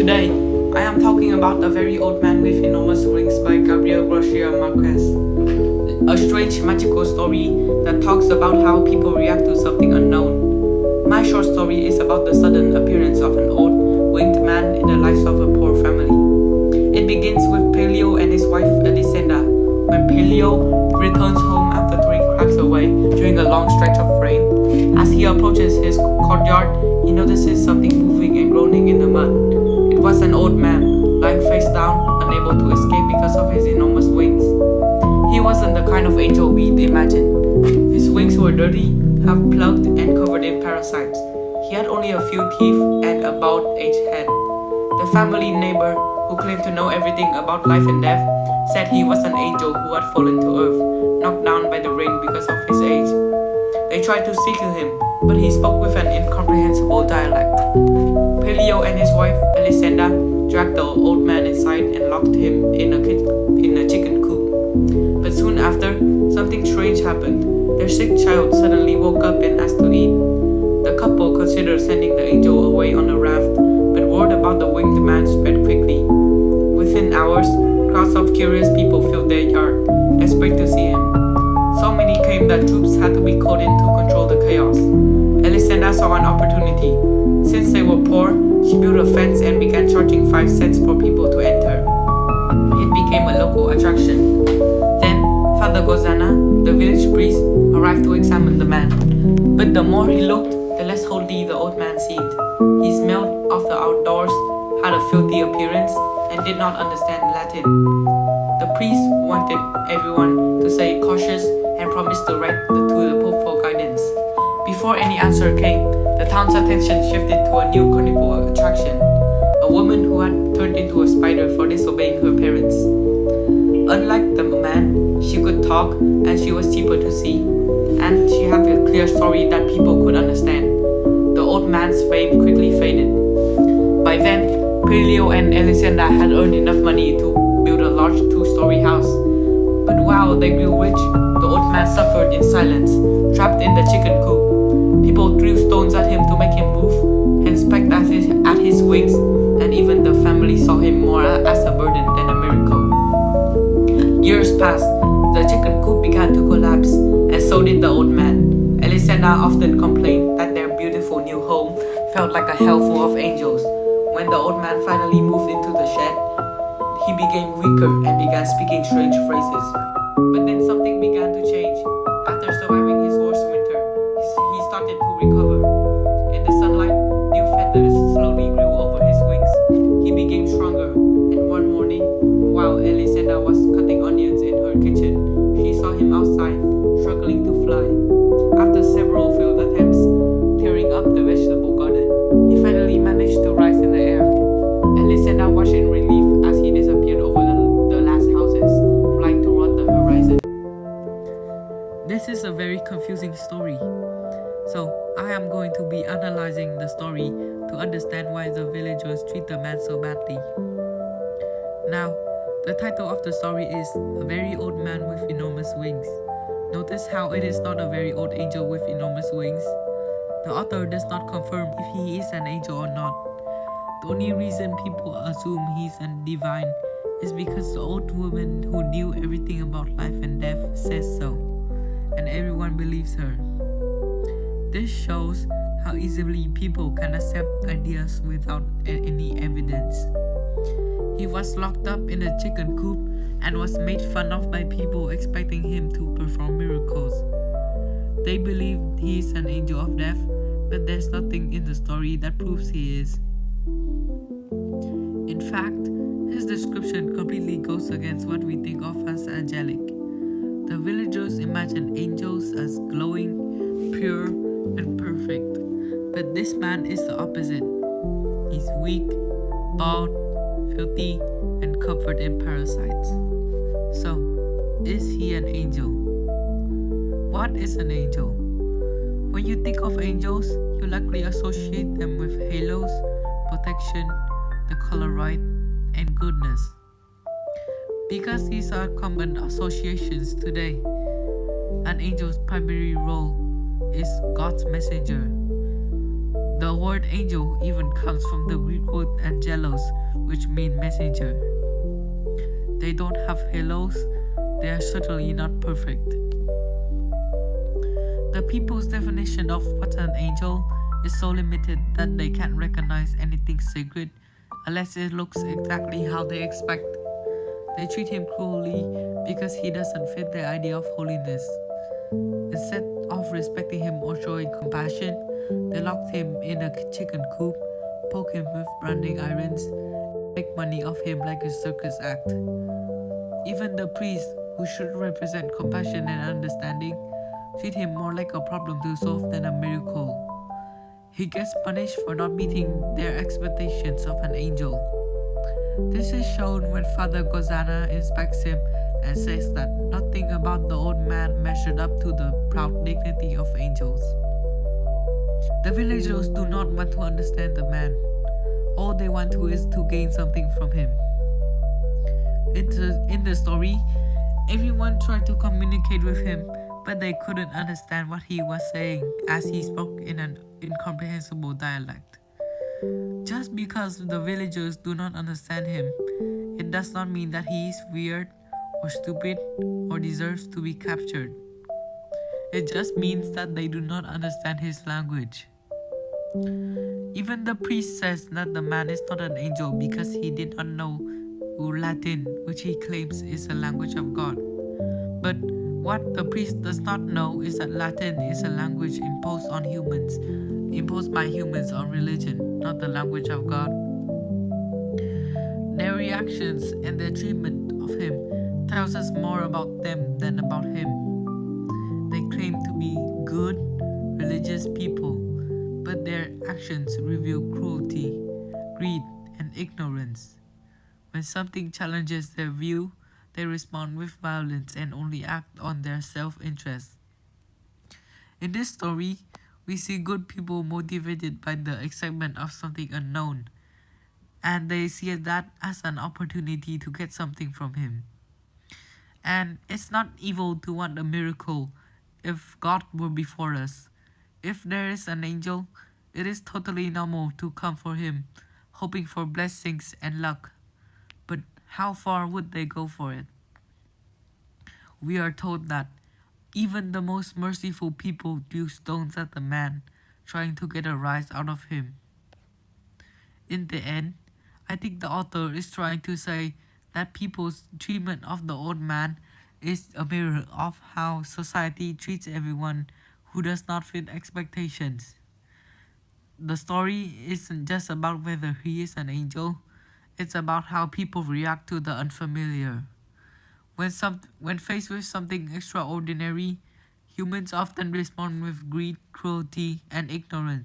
Today, I am talking about A Very Old Man with Enormous Wings by Gabriel Garcia Marquez. A strange magical story that talks about how people react to something unknown. My short story is about the sudden appearance of an old, winged man in the lives of a poor family. It begins with Pelio and his wife Elisenda. When Pelio returns home after throwing crabs away during a long stretch of rain, as he approaches his courtyard, he notices something moving and groaning in the mud. It was an old man, lying face down, unable to escape because of his enormous wings. He wasn't the kind of angel we'd imagine. His wings were dirty, half-plugged, and covered in parasites. He had only a few teeth and a bald-aged head. The family neighbor, who claimed to know everything about life and death, said he was an angel who had fallen to earth, knocked down by the rain because of his age. They tried to speak to him, but he spoke with an incomprehensible dialect. Pelio and his wife, Elisenda, dragged the old man inside and locked him in a chicken coop. But soon after, something strange happened. Their sick child suddenly woke up and asked to eat. The couple considered sending the angel away on a raft, but word about the winged man spread quickly. Within hours, crowds of curious people filled their yard, desperate to see him. So many came that troops had to be called in to control the chaos. Elisenda saw an opportunity. Since they were poor, she built a fence and began charging 5 cents for people to enter. It became a local attraction. Then, Father Gozana, the village priest, arrived to examine the man. But the more he looked, the less holy the old man seemed. He smelled of the outdoors, had a filthy appearance, and did not understand Latin. The priest wanted everyone to stay cautious and promised to write to the Pope for guidance. Before any answer came, the town's attention shifted to a new carnival attraction, a woman who had turned into a spider for disobeying her parents. Unlike the man, she could talk and she was cheaper to see, and she had a clear story that people could understand. The old man's fame quickly faded. By then, Pelio and Elisenda had earned enough money to build a large 2-story house. But while they grew rich, the old man suffered in silence, trapped in the chicken coop. People threw stones at him to make him move, and pecked at his wings, and even the family saw him more as a burden than a miracle. Years passed, the chicken coop began to collapse, and so did the old man. Elisenda often complained that their beautiful new home felt like a hell full of angels. When the old man finally moved into the shed, he became weaker and began speaking strange phrases. But then something began to change. After surviving his worst winter, he started to recover. In the sunlight, new feathers slowly grew over his wings. He became stronger, and one morning, while Elisenda was cutting onions in her kitchen, she saw him outside, struggling to fly. After several failed attempts, tearing up the vegetable garden, he finally managed to rise in the air. Elisenda watched in relief as he disappeared over the last houses, flying toward the horizon. This is a very confusing story. So, I am going to be analyzing the story to understand why the villagers treat the man so badly. Now, the title of the story is A Very Old Man with Enormous Wings. Notice how it is not a very old angel with enormous wings. The author does not confirm if he is an angel or not. The only reason people assume he's a divine is because the old woman who knew everything about life and death says so, and everyone believes her. This shows how easily people can accept ideas without any evidence. He was locked up in a chicken coop and was made fun of by people expecting him to perform miracles. They believe he is an angel of death, but there's nothing in the story that proves he is. In fact, his description completely goes against what we think of as angelic. The villagers imagine angels as glowing, pure, and perfect, but this man is the opposite. He's weak, bald, filthy, and covered in parasites. So, is he an angel? What is an angel? When you think of angels, you likely associate them with halos, protection, the color right, and goodness. Because these are common associations today, an angel's primary role is God's messenger. The word angel even comes from the Greek word angelos, which means messenger. They don't have halos, they are certainly not perfect. The people's definition of what's an angel is so limited that they can't recognize anything sacred unless it looks exactly how they expect. They treat him cruelly because he doesn't fit their idea of holiness. Instead of respecting him or showing compassion, they locked him in a chicken coop, poke him with branding irons, and make money off him like a circus act. Even the priests, who should represent compassion and understanding, treat him more like a problem to solve than a miracle. He gets punished for not meeting their expectations of an angel. This is shown when Father Gozana inspects him and says that nothing about the old man measured up to the proud dignity of angels. The villagers do not want to understand the man. All they want to is to gain something from him. In the story, everyone tried to communicate with him, but they couldn't understand what he was saying as he spoke in an incomprehensible dialect. Just because the villagers do not understand him, it does not mean that he is weird or stupid or deserves to be captured. It just means that they do not understand his language. Even the priest says that the man is not an angel because he did not know Latin, which he claims is the language of God. But what the priest does not know is that Latin is a language imposed by humans on religion, not the language of God. Their reactions and their treatment of him tells us more about them than about him. They claim to be good, religious people, but their actions reveal cruelty, greed, and ignorance. When something challenges their view, they respond with violence and only act on their self-interest. In this story, we see good people motivated by the excitement of something unknown, and they see that as an opportunity to get something from him. And it's not evil to want a miracle if God were before us. If there is an angel, it is totally normal to come for him, hoping for blessings and luck. But how far would they go for it? We are told that even the most merciful people threw stones at the man, trying to get a rise out of him. In the end, I think the author is trying to say that people's treatment of the old man is a mirror of how society treats everyone who does not fit expectations. The story isn't just about whether he is an angel, it's about how people react to the unfamiliar. When faced with something extraordinary, humans often respond with greed, cruelty, and ignorance.